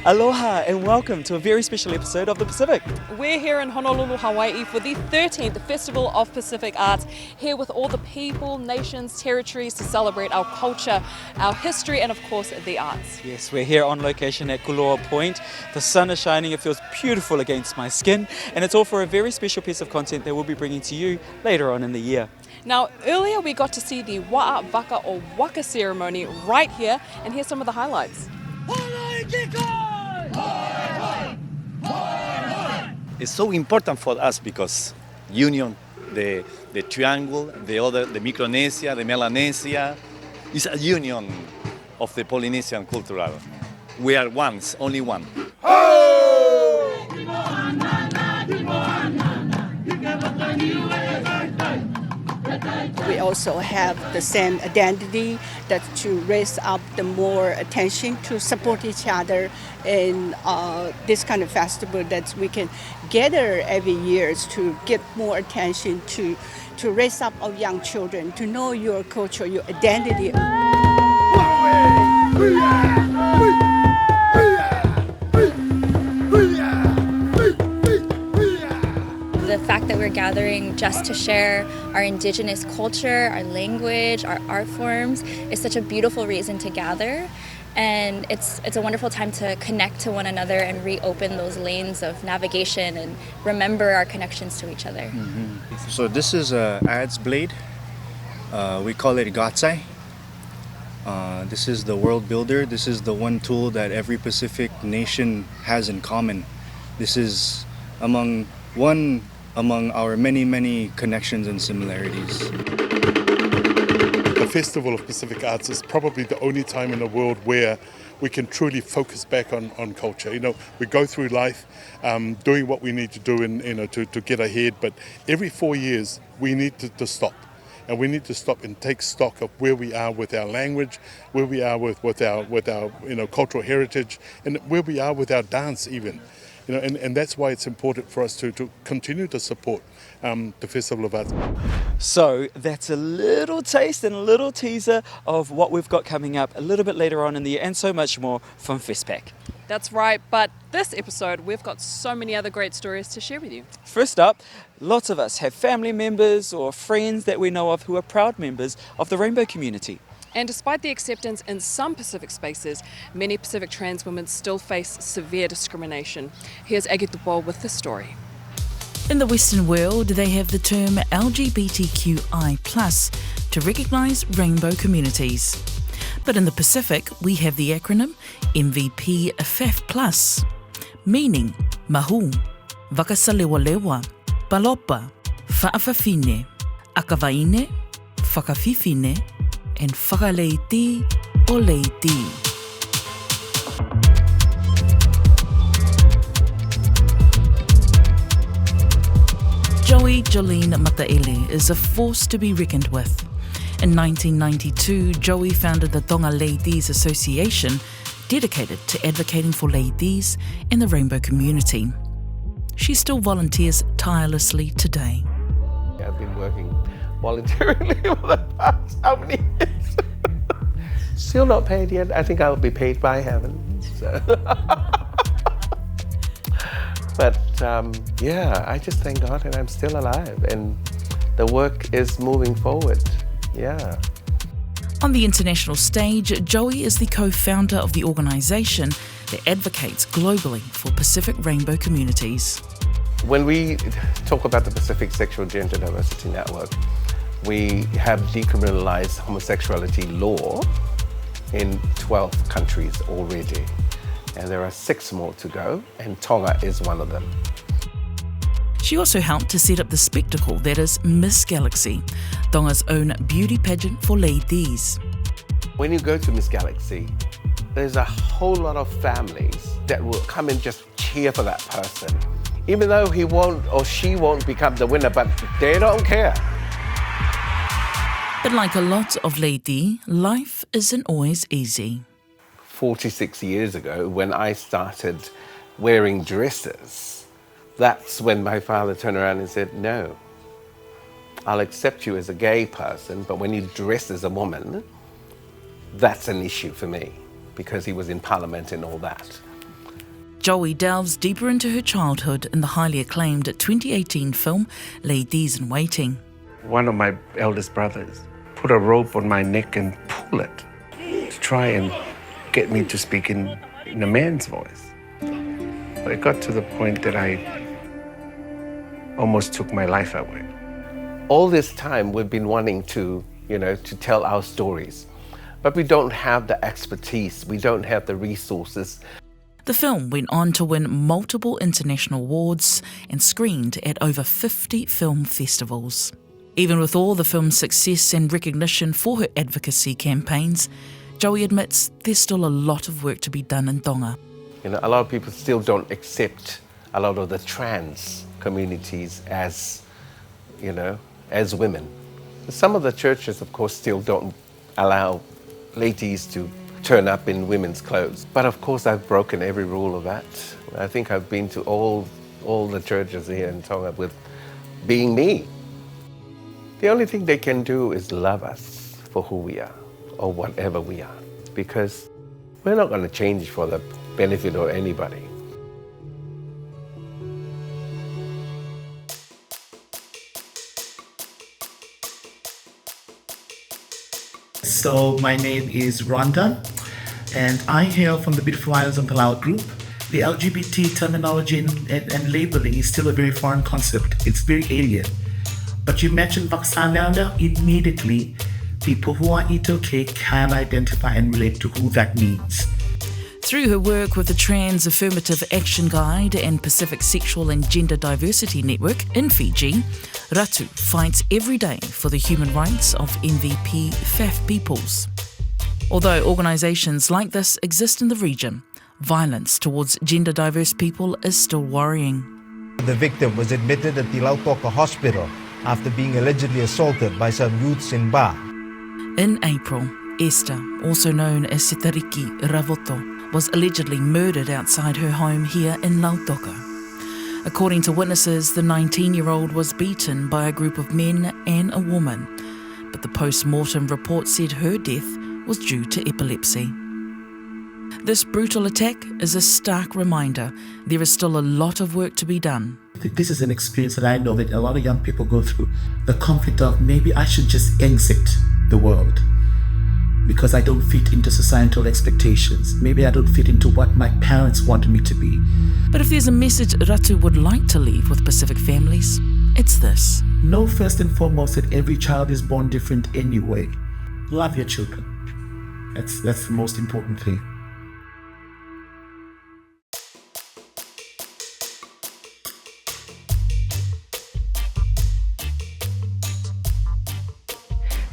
Aloha and welcome to a very special episode of The Pacific. We're here in Honolulu, Hawaii for the 13th Festival of Pacific Arts, here with all the people, nations, territories to celebrate our culture, our history and of course the arts. Yes, we're here on location at Kuloa Point. The sun is shining, it feels beautiful against my skin, and it's all for a very special piece of content that we'll be bringing to you later on in the year. Now, earlier we got to see the Wa'a Waka or Waka ceremony right here, and here's some of the highlights. It's so important for us because union, the triangle, the Micronesia, the Melanesia, is a union of the Polynesian cultural. We are once, only one. We also have the same identity, that's to raise up the more attention to support each other in this kind of festival that we can gather every year to get more attention to raise up our young children, to know your culture, your identity. The fact that we're gathering just to share our indigenous culture, our language, our art forms is such a beautiful reason to gather. And it's a wonderful time to connect to one another and reopen those lanes of navigation and remember our connections to each other. Mm-hmm. So this is a adze blade. We call it gatsai. This is the world builder. This is the one tool that every Pacific nation has in common. This is among our many connections and similarities. The Festival of Pacific Arts is probably the only time in the world where we can truly focus back on culture. You know, we go through life doing what we need to do to get ahead, but every 4 years we need to stop. And we need to stop and take stock of where we are with our language, where we are with our cultural heritage, and where we are with our dance even. You know, and that's why it's important for us to continue to support the Festival of Arts. So that's a little taste and a little teaser of what we've got coming up a little bit later on in the year, and so much more from Festpac. That's right, but this episode we've got so many other great stories to share with you. First up, lots of us have family members or friends that we know of who are proud members of the rainbow community. And despite the acceptance in some Pacific spaces, many Pacific trans women still face severe discrimination. Here's JP Tupua with the story. In the Western world, they have the term LGBTQI+ to recognise rainbow communities. But in the Pacific, we have the acronym MVP-FF+, meaning mahu, wakasalewalewa, palopa, whaafafine, akavaine, whakawhiwhine, and whakaleiti o leiti. Joey Jolene Mataele is a force to be reckoned with. In 1992, Joey founded the Tongan Ladies Association, dedicated to advocating for ladies and the rainbow community. She still volunteers tirelessly today. I've been working voluntarily for the past how many years? Still not paid yet. I think I'll be paid by heaven. So. But I just thank God that I'm still alive and the work is moving forward. Yeah. On the international stage, Joey is the co-founder of the organisation that advocates globally for Pacific rainbow communities. When we talk about the Pacific Sexual Gender Diversity Network, we have decriminalized homosexuality law in 12 countries already. And there are 6 more to go, and Tonga is one of them. She also helped to set up the spectacle that is Miss Galaxy, Tonga's own beauty pageant for ladies. When you go to Miss Galaxy, there's a whole lot of families that will come and just cheer for that person. Even though he won't or she won't become the winner, but they don't care. But like a lot of lady, life isn't always easy. 46 years ago, when I started wearing dresses, that's when my father turned around and said, no, I'll accept you as a gay person, but when you dress as a woman, that's an issue for me, because he was in Parliament and all that. Joey delves deeper into her childhood in the highly acclaimed 2018 film Ladies in Waiting. One of my eldest brothers put a rope on my neck and pull it to try and get me to speak in a man's voice. It got to the point that I almost took my life away. All this time we've been wanting to tell our stories, but we don't have the expertise, we don't have the resources. The film went on to win multiple international awards and screened at over 50 film festivals. Even with all the film's success and recognition for her advocacy campaigns, Joey admits there's still a lot of work to be done in Tonga. A lot of people still don't accept a lot of the trans communities as women. Some of the churches, of course, still don't allow ladies to turn up in women's clothes. But of course, I've broken every rule of that. I think I've been to all the churches here in Tonga with being me. The only thing they can do is love us for who we are, or whatever we are, because we're not going to change for the benefit of anybody. So my name is Rhonda, and I hail from the Beautiful Islands of Palau group. The LGBT terminology and labeling is still a very foreign concept. It's very alien. But you mentioned Vaksananda, immediately people who are Itoke can identify and relate to who that means. Through her work with the Trans Affirmative Action Guide and Pacific Sexual and Gender Diversity Network in Fiji, Ratu fights every day for the human rights of MVP FAF peoples. Although organisations like this exist in the region, violence towards gender diverse people is still worrying. The victim was admitted at the Lautoka hospital after being allegedly assaulted by some youths in Ba. In April, Esther, also known as Setariki Ravoto, was allegedly murdered outside her home here in Lautoka. According to witnesses, the 19-year-old was beaten by a group of men and a woman, but the post-mortem report said her death was due to epilepsy. This brutal attack is a stark reminder there is still a lot of work to be done. This is an experience that I know that a lot of young people go through. The conflict of maybe I should just exit the world because I don't fit into societal expectations. Maybe I don't fit into what my parents wanted me to be. But if there's a message Ratu would like to leave with Pacific families, it's this. Know first and foremost that every child is born different anyway. Love your children. That's the most important thing.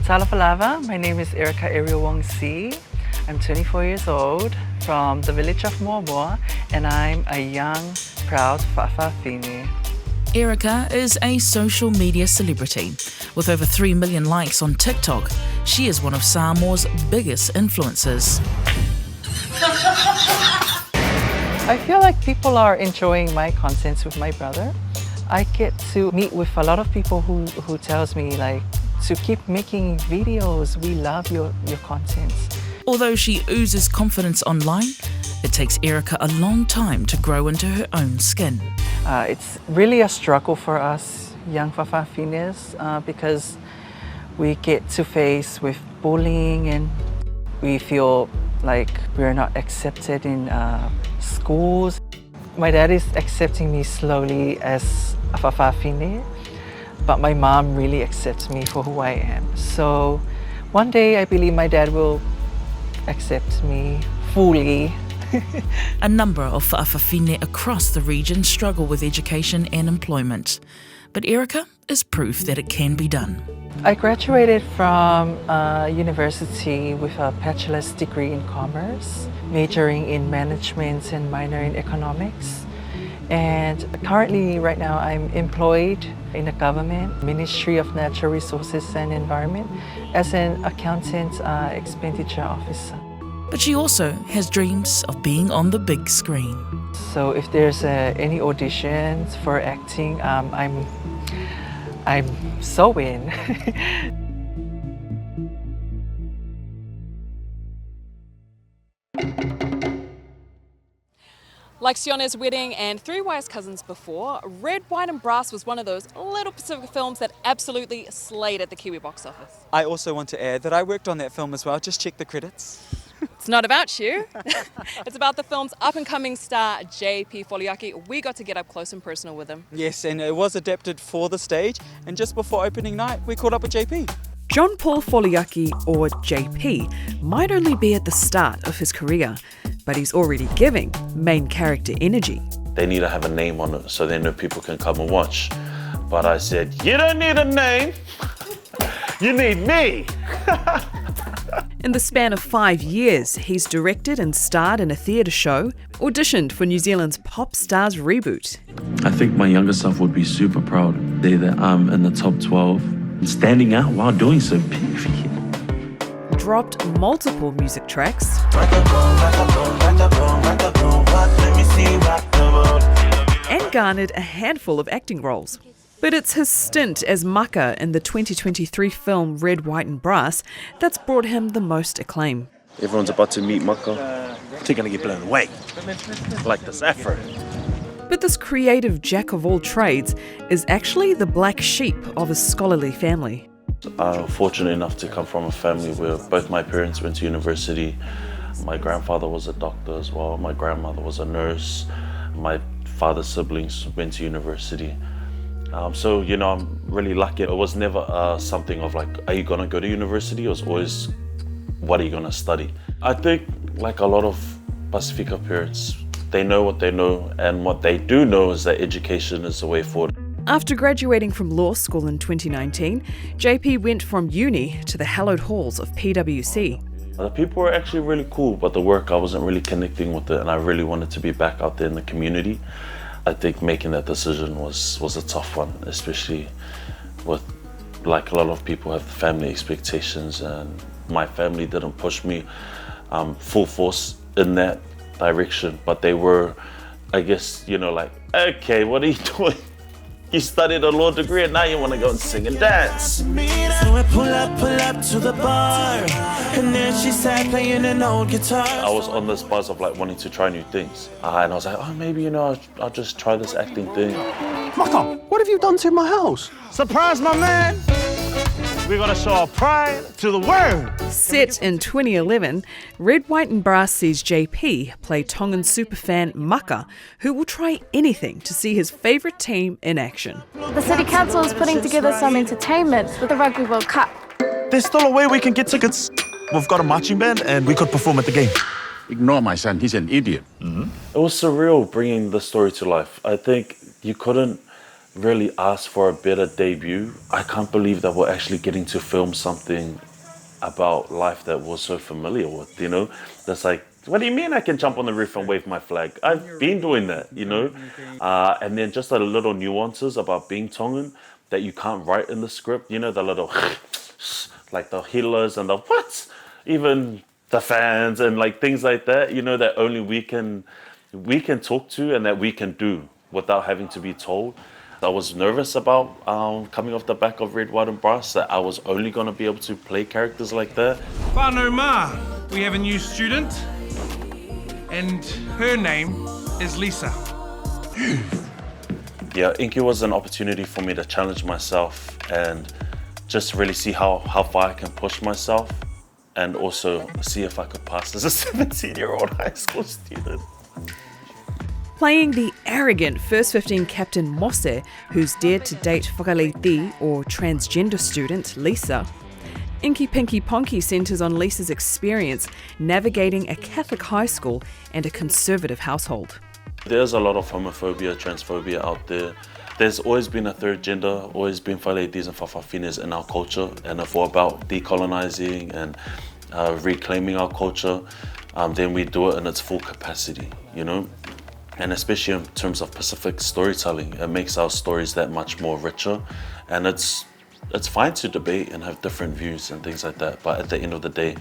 Salapalava, my name is Erica Ariel Wong Si. I'm 24 years old from the village of Moamoa, and I'm a young, proud Fa'afafine. Erica is a social media celebrity. With over 3 million likes on TikTok, she is one of Samoa's biggest influencers. I feel like people are enjoying my contents with my brother. I get to meet with a lot of people who tells me like, to keep making videos, we love your contents. Although she oozes confidence online, it takes Erica a long time to grow into her own skin. It's really a struggle for us young Fa'afafines because we get to face with bullying and we feel like we're not accepted in schools. My dad is accepting me slowly as a Fa'afafine, but my mom really accepts me for who I am. So one day I believe my dad will accept me fully. A number of Fa'afafine across the region struggle with education and employment, but Erica is proof that it can be done. I graduated from university with a bachelor's degree in commerce, majoring in management and minor in economics. And currently, right now, I'm employed in the government, Ministry of Natural Resources and Environment, as an accountant expenditure officer. But she also has dreams of being on the big screen. So if there's any auditions for acting, I'm so in. Like Siona's Wedding and Three Wise Cousins before, Red, White and Brass was one of those little Pacific films that absolutely slayed at the Kiwi box office. I also want to add that I worked on that film as well. Just check the credits. It's not about you. It's about the film's up-and-coming star, JP Foliaki. We got to get up close and personal with him. Yes, and it was adapted for the stage. And just before opening night, we caught up with JP. John Paul Foliaki, or JP, might only be at the start of his career, but he's already giving main character energy. They need to have a name on it so they know people can come and watch. But I said, you don't need a name, you need me. In the span of 5 years, he's directed and starred in a theatre show, auditioned for New Zealand's Pop Stars reboot. I think my younger self would be super proud there that I'm in the top 12 and standing out while doing so. Dropped multiple music tracks, and garnered a handful of acting roles. But it's his stint as Maka in the 2023 film Red, White and Brass that's brought him the most acclaim. Everyone's about to meet Maka. They're going to get blown away. Like this afro. But this creative jack of all trades is actually the black sheep of his scholarly family. I'm fortunate enough to come from a family where both my parents went to university. My grandfather was a doctor as well. My grandmother was a nurse. My father's siblings went to university. So, I'm really lucky. It was never something of like, are you going to go to university? It was always, what are you going to study? I think, like a lot of Pacifica parents, they know what they know, and what they do know is that education is the way forward. After graduating from law school in 2019, JP went from uni to the hallowed halls of PwC. The people were actually really cool, but the work, I wasn't really connecting with it, and I really wanted to be back out there in the community. I think making that decision was a tough one, especially with, like a lot of people have family expectations, and my family didn't push me full force in that direction, but they were, I guess, like, okay, what are you doing? You studied a law degree and now you want to go and sing and dance. So we pull up to the bar, and then she sat playing an old guitar. I was on this buzz of like wanting to try new things. And I was like, oh, maybe, I'll just try this acting thing. Maka, what have you done to my house? Surprise, my man! We're gonna show our pride to the world. Set in 2011, Red, White and Brass sees JP play Tongan superfan Maka, who will try anything to see his favourite team in action. The City Council is putting together some entertainment with the Rugby World Cup. There's still a way we can get tickets. We've got a marching band and we could perform at the game. Ignore my son, he's an idiot. It was surreal bringing the story to life. I think you couldn't really ask for a better debut. I can't believe that we're actually getting to film something about life that we're so familiar with, That's like, what do you mean I can jump on the roof and wave my flag? I've been doing that, And then just the little nuances about being Tongan that you can't write in the script, the little like the healers and the what? Even the fans and like things like that, that only we can talk to and that we can do without having to be told. I was nervous about coming off the back of Red, White and Brass, that I was only going to be able to play characters like that. Whānau Ma, we have a new student, and her name is Lisa. Yeah, Inky was an opportunity for me to challenge myself and just really see how far I can push myself, and also see if I could pass as a 17-year-old high school student. Playing the arrogant First 15 captain Mose, who's dared to date Whakaleiti, or transgender student Lisa, Inky Pinky Ponky centres on Lisa's experience navigating a Catholic high school and a conservative household. There's a lot of homophobia, transphobia out there. There's always been a third gender, always been whalaitis and whawhawhinis in our culture, and if we're about decolonising and reclaiming our culture, then we do it in its full capacity, And especially in terms of Pacific storytelling, it makes our stories that much more richer. And it's fine to debate and have different views and things like that, but at the end of the day,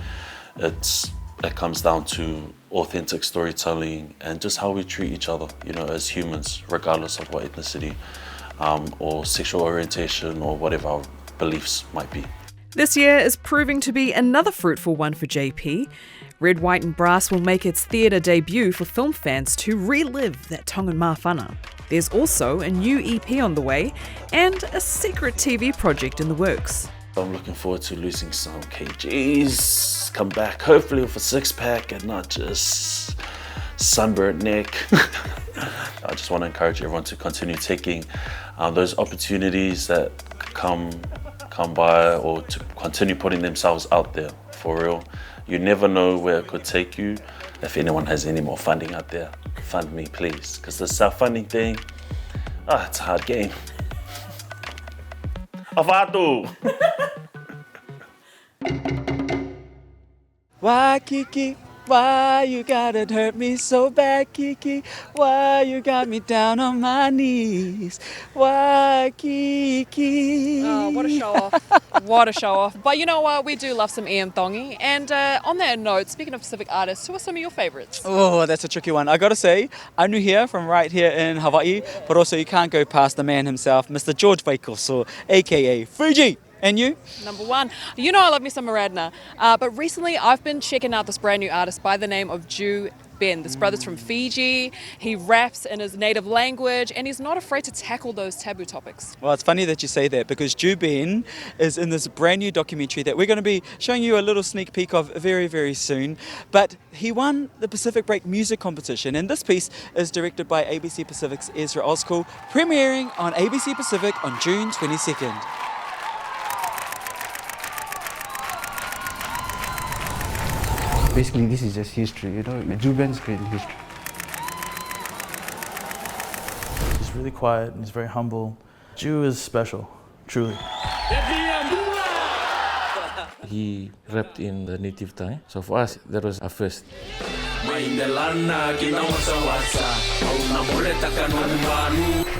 it comes down to authentic storytelling and just how we treat each other, as humans, regardless of what ethnicity or sexual orientation or whatever our beliefs might be. This year is proving to be another fruitful one for JP. Red, White and Brass will make its theatre debut for film fans to relive that Tongan māwhana. There's also a new EP on the way and a secret TV project in the works. I'm looking forward to losing some kgs, come back hopefully with a six-pack and not just sunburned neck. I just want to encourage everyone to continue taking those opportunities that come by, or to continue putting themselves out there, for real. You never know where it could take you. If anyone has any more funding out there, fund me please, because the self-funding thing, it's a hard game. Vava'u! Why, Kiki? Why you gotta hurt me so bad, Kiki? Why you got me down on my knees? Why, Kiki? Oh, what a show off. What a show off. But you know what? We do love some Ian Thongi. And on that note, speaking of Pacific artists, who are some of your favourites? Oh, that's a tricky one. I gotta say, I'm new here from right here in Hawaii, but also you can't go past the man himself, Mr. George Vaikoso, aka Fiji. And you? Number one. You know I love me some Maradna. But recently I've been checking out this brand new artist by the name of Ju Ben. This brother's from Fiji. He raps in his native language and he's not afraid to tackle those taboo topics. Well, it's funny that you say that because Ju Ben is in this brand new documentary that we're going to be showing you a little sneak peek of very, very soon. But he won the Pacific Break Music Competition, and this piece is directed by ABC Pacific's Ezra Ozcool, premiering on ABC Pacific on June 22nd. Basically, this is just history, you know. Ju Ben's creating history. He's really quiet and he's very humble. Ju is special, truly. He rapped in the native tongue, so for us, that was a first.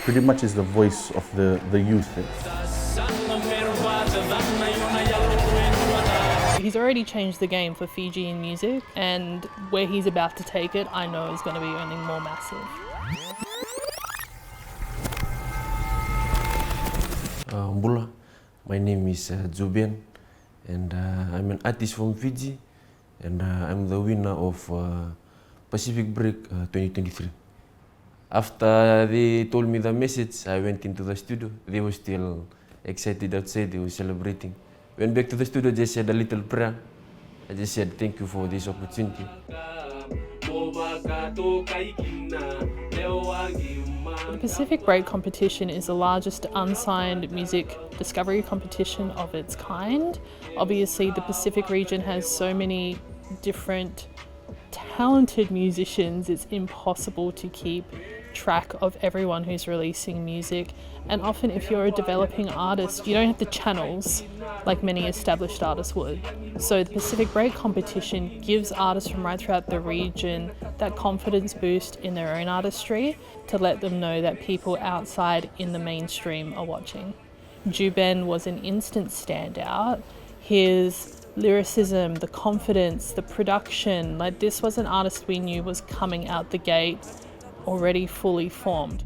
Pretty much is the voice of the youth. He's already changed the game for Fijian music, and where he's about to take it, I know is going to be only more massive. Mbula, my name is Ju Ben, and I'm an artist from Fiji, and I'm the winner of Pacific Break 2023. After they told me the message, I went into the studio. They were still excited outside, they were celebrating. Went back to the studio, just said a little prayer. I just said thank you for this opportunity. The Pacific Break competition is the largest unsigned music discovery competition of its kind. Obviously, the Pacific region has so many different talented musicians, it's impossible to keep track of everyone who's releasing music. And often if you're a developing artist, you don't have the channels like many established artists would. So the Pacific Break competition gives artists from right throughout the region that confidence boost in their own artistry to let them know that people outside in the mainstream are watching. Ju Ben was an instant standout. His lyricism, the confidence, the production, like this was an artist we knew was coming out the gate already fully formed.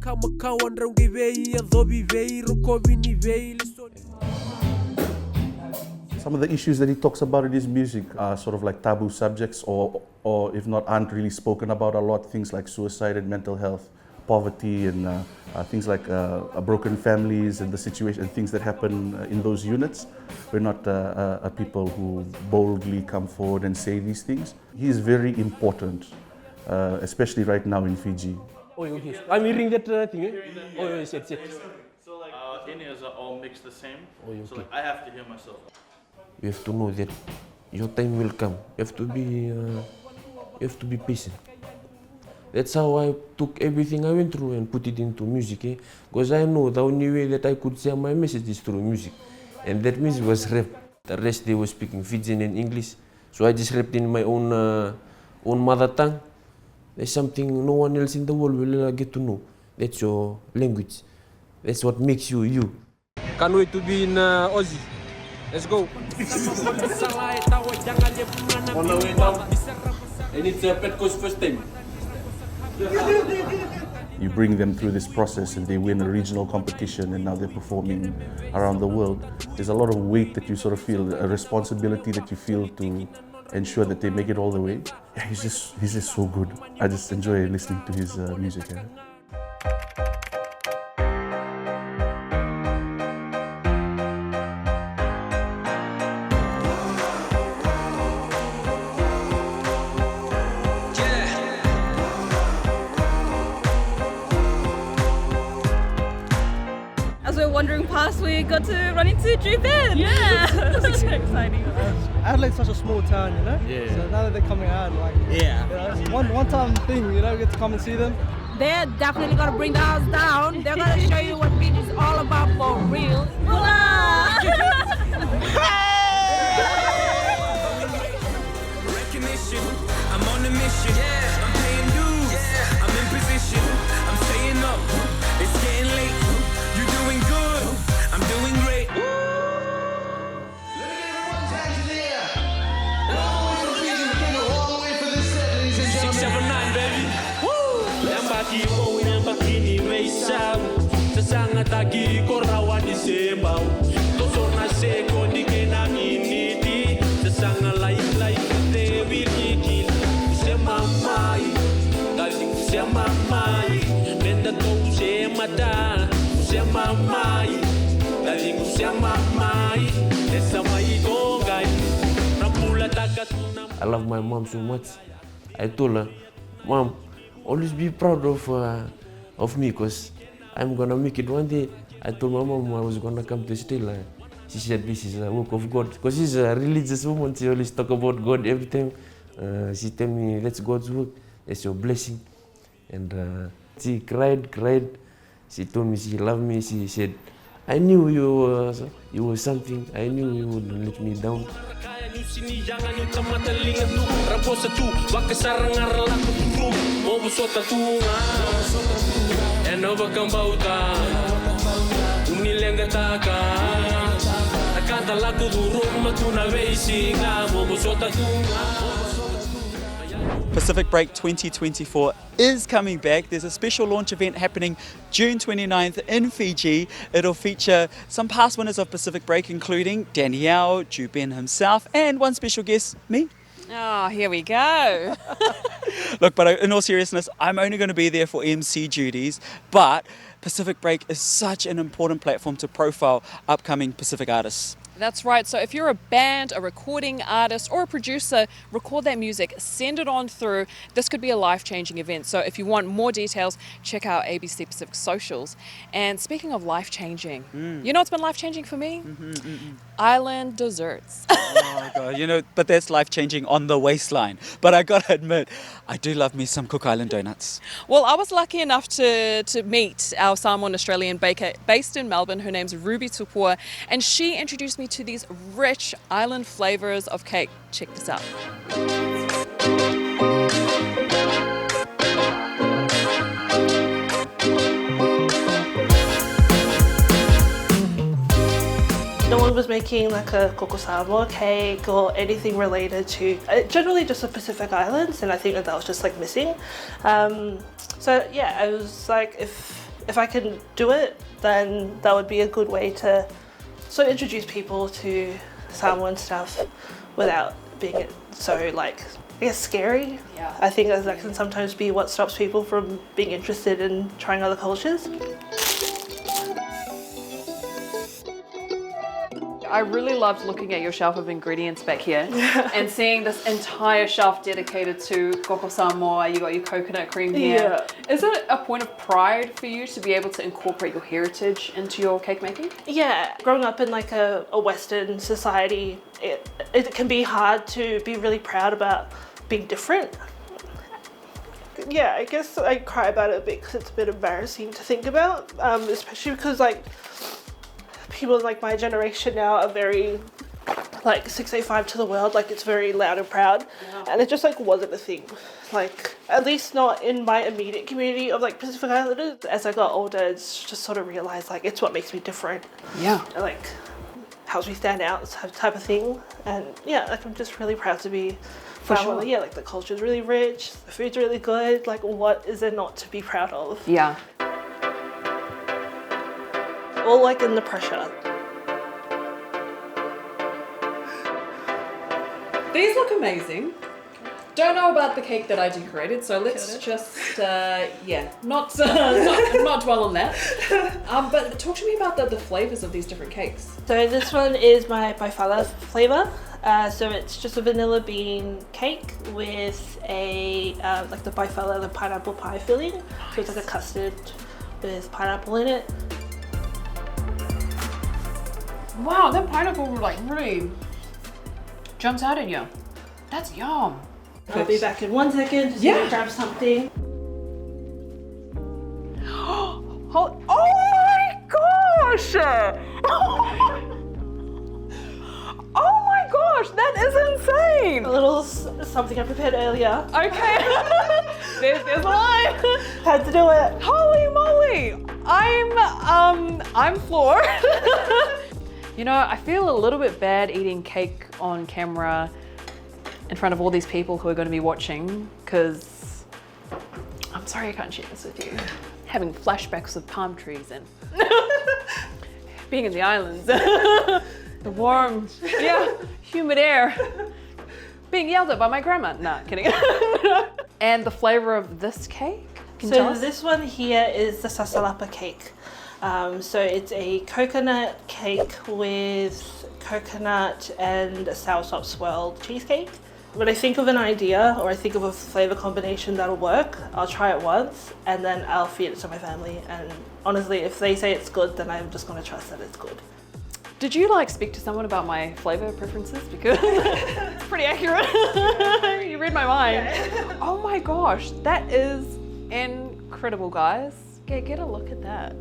Some of the issues that he talks about in his music are sort of like taboo subjects, or if not, aren't really spoken about a lot. Things like suicide and mental health, poverty, and things like broken families and the situation and things that happen in those units. We're not a people who boldly come forward and say these things. He is very important, especially right now in Fiji. Oh, okay. I'm hearing that thing. Oh, yes, yes, yes. So like Indians are all mixed the same. Oh, okay. So like I have to hear myself. You have to know that your time will come. You have to be patient. That's how I took everything I went through and put it into music. Because I know the only way that I could share my message is through music. And that music was rap. The rest they were speaking Fijian and English. So I just rapped in my own mother tongue. There's something no one else in the world will ever get to know. That's your language. That's what makes you you. Can't wait to be in Aussie. Let's go. On the way down. And it's Petco's first time. You bring them through this process and they win a regional competition and now they're performing around the world. There's a lot of weight that you sort of feel, a responsibility that you feel ensure that they make it all the way. Yeah, he's just so good. I just enjoy listening to his music. Yeah. As we're wandering past, we got to run into JP. Yeah, it's so exciting. Adelaide's such a small town, you know? Yeah. So now that they're coming out, like, Yeah. you know, it's one time thing, you know, we get to come and see them. They're definitely gonna bring the house down. They're gonna show you what beach is all about for real. Recognition, I'm on a mission. I'm paying dues. I'm in position. I'm staying up. It's getting late. You're doing good. I'm doing great. Six, seven, nine, baby. Yang baki mo yang baki ni meisau. Sesanga taki korawa di sembau. Tosona seko di kena ini di. Sesanga lai te wiriki. Semamai, kali semamai. Benda tu semada. Semamai, kali semamai. Esamai gongai. Rapula takatuna. I love my mom so much. I told her, Mom, always be proud of me because I'm gonna make it one day. I told my mom I was gonna come to Stella. She said this is a work of God because she's a religious woman. She always talk about God every time. She tell me, let's God's work. It's your blessing. And she cried. She told me she loved me. She said, I knew you were something. I knew you wouldn't let me down. Sini jangan yung kamatalingan tu Raposa tu, wakasarang arala ko tu Mobo sota tunga Eno bakang bauta Unilenga taka Nakanta laku durung matuna weisinga Mobo sota tunga Pacific Break 2024 is coming back. There's a special launch event happening June 29th in Fiji. It'll feature some past winners of Pacific Break, including Danielle, JP himself, and one special guest, me. Oh, here we go. Look, but in all seriousness, I'm only going to be there for MC duties, but Pacific Break is such an important platform to profile upcoming Pacific artists. That's right. So if you're a band, a recording artist, or a producer, record that music, send it on through. This could be a life-changing event. So if you want more details, check out ABC Pacific socials. And speaking of life-changing, you know what's been life-changing for me? Island desserts. Oh my God, you know, but that's life-changing on the waistline. But I gotta admit, I do love me some Cook Island donuts. Well, I was lucky enough to meet our Samoan Australian baker based in Melbourne. Her name's Ruby Tupua, and she introduced me to these rich island flavors of cake. Check this out. No one was making like a coco Samoa cake or anything related to generally just the Pacific Islands, and I think that was just like missing. So yeah, I was like, if I can do it, then that would be a good way to sort of introduce people to Samoan stuff without being so like, I guess, scary. Yeah. I think that can sometimes be what stops people from being interested in trying other cultures. I really loved looking at your shelf of ingredients back here and seeing this entire shelf dedicated to Coco Samoa. You got your coconut cream here. Yeah. Is it a point of pride for you to be able to incorporate your heritage into your cake making? Yeah, growing up in like a Western society, it can be hard to be really proud about being different. Yeah, I guess I cry about it a bit because it's a bit embarrassing to think about, especially because like people in like my generation now are very like 685 to the world, like it's very loud and proud, and it just like wasn't a thing, like at least not in my immediate community of like Pacific Islanders. As I got older, it's just sort of realized like it's what makes me different. Yeah. Like helps me stand out type of thing, and yeah, like I'm just really proud to be For sure. Yeah, like the culture's really rich, the food's really good, like what is there not to be proud of? Yeah. All like in the pressure. These look amazing. Don't know about the cake that I decorated, so let's just, not dwell on that. But talk to me about the flavors of these different cakes. So this one is my Bifala flavor. So it's just a vanilla bean cake with a like the Bifala, the pineapple pie filling. So it's like a custard with pineapple in it. Wow, that pineapple like really jumps out at you. That's yum. I'll be back in 1 second, just gonna grab something. Oh my gosh! Oh my gosh, that is insane! A little something I prepared earlier. Okay, there's a line. Had to do it. Holy moly! I'm floored. You know, I feel a little bit bad eating cake on camera in front of all these people who are going to be watching, because I'm sorry I can't share this with you. Having flashbacks of palm trees and being in the islands, the warm, humid air, being yelled at by my grandma. Nah, kidding. And the flavor of this cake? So this one here is the sasalapa cake. So it's a coconut cake with coconut and a soursop swirled cheesecake. When I think of an idea or I think of a flavor combination that'll work, I'll try it once and then I'll feed it to my family. And honestly, if they say it's good, then I'm just going to trust that it's good. Did you speak to someone about my flavor preferences? Because it's pretty accurate. You read my mind. Yeah. Oh my gosh, that is incredible, guys. Get a look at that.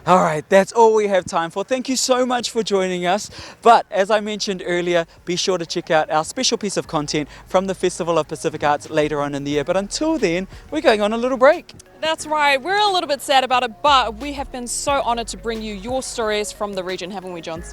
All right, that's all we have time for. Thank you so much for joining us. But as I mentioned earlier, be sure to check out our special piece of content from the Festival of Pacific Arts later on in the year. But until then, we're going on a little break. That's right. We're a little bit sad about it, but we have been so honoured to bring you your stories from the region, haven't we, Johns?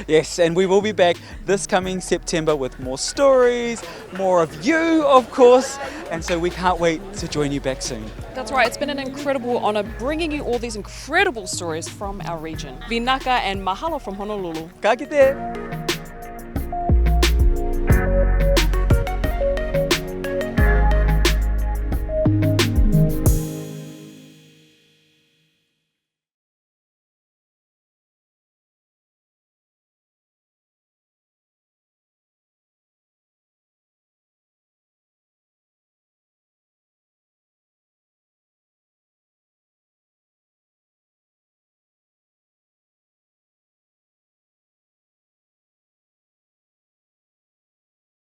Yes, and we will be back this coming September with more stories, more of you, of course. And so we can't wait to join you back soon. That's right. It's been an incredible honour bringing you all these incredible stories from our region. Vinaka and mahalo from Honolulu. Ka kite.